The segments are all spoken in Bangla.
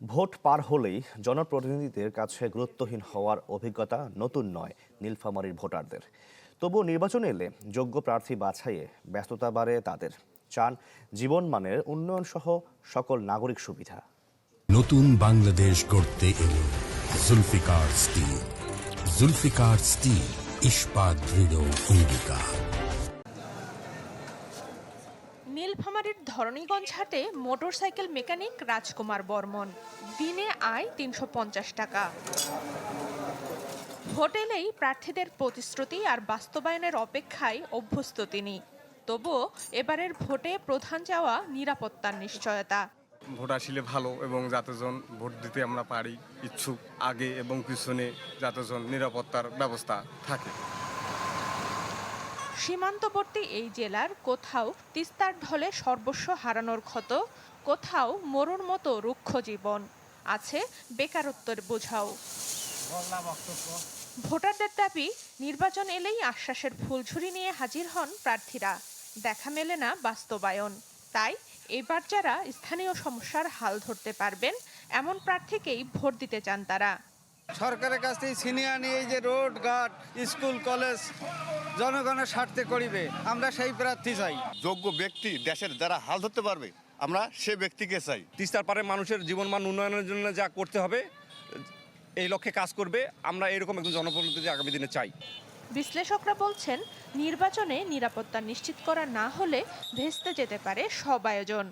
ভোট পার হলেই জনপ্রতিনিধিদের কাছে গুরুত্বহীন হওয়ার অভিজ্ঞতা নতুন নয় নীলফামারীর ভোটারদের। তবুও নির্বাচন এলে যোগ্য প্রার্থী বাছাইয়ে ব্যস্ততা বাড়ে তাদের। চান জীবনমানের উন্নয়ন সহ সকল নাগরিক সুবিধা। নতুন বাংলাদেশ গড়তে এলো জুলফিকার স্টিল। জুলফিকার স্টিল, ইস্পাত দৃঢ় অঙ্গীকার। নীলফামারীর ধরণীগঞ্জ হাটে মোটরসাইকেল মেকানিক রাজকুমার বর্মন। দিনে আয় ৩৫০ টাকা। ভোট এলেই প্রার্থীদের প্রতিশ্রুতি আর বাস্তবায়নের অপেক্ষায় অভ্যস্ত তিনি। তবুও এবারের ভোটে প্রধান চাওয়া নিরাপত্তার নিশ্চয়তা। ভোট আসলে ভালো এবং যাতেজন ভোট দিতে আমরা পারি, ইচ্ছুক আগে এবং পিছনে যাতেজন নিরাপত্তার ব্যবস্থা থাকে। সীমান্তবর্তী এই জেলার কোথাও তিস্তার ঢলে সর্বস্ব হারানোর ক্ষত, কোথাও মরুর মতো রুক্ষ জীবন, আছে বেকারত্বের বোঝাও। ভোটারদের দাবি, নির্বাচন এলেই আশ্বাসের ফুলঝুরি নিয়ে হাজির হন প্রার্থীরা, দেখা মেলে না বাস্তবায়ন। তাই এবার যারা স্থানীয় সমস্যার হাল ধরতে পারবেন এমন প্রার্থীকেই ভোট দিতে চান তারা। সরকারের কাছ থেকে ছিনিয়ে আনি এই যে রোড ঘাট, স্কুল কলেজ জনগণের স্বার্থে করিবে, আমরা সেই প্রার্থী চাই। যোগ্য ব্যক্তি দেশের যারা হাল ধরতে পারবে, আমরা সে ব্যক্তিকে চাই। তিস্তার পারে মানুষের জীবনমান উন্নয়নের জন্য যা করতে হবে এই লক্ষ্যে কাজ করবে। আমরা এরকম একজন জনপ্রতিনিধি আগামী দিনে চাই। বিশ্লেষকরা বলছেন, নির্বাচনে নিরাপত্তা নিশ্চিত করা না হলে ভেস্তে যেতে পারে সব আয়োজন।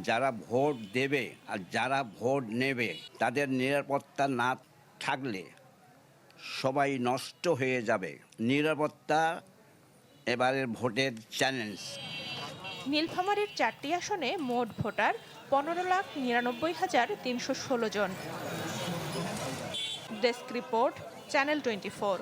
যারা ভোট দেবে আর যারা ভোট নেবে তাদের নিরাপত্তা না থাকলে সবাই নষ্ট হয়ে যাবে। নিরাপত্তা এবারের ভোটের চ্যালেঞ্জ। নীলফামারীর 4টি আসনে মোট ভোটার 15,99,316 জন। Desk report, channel 24।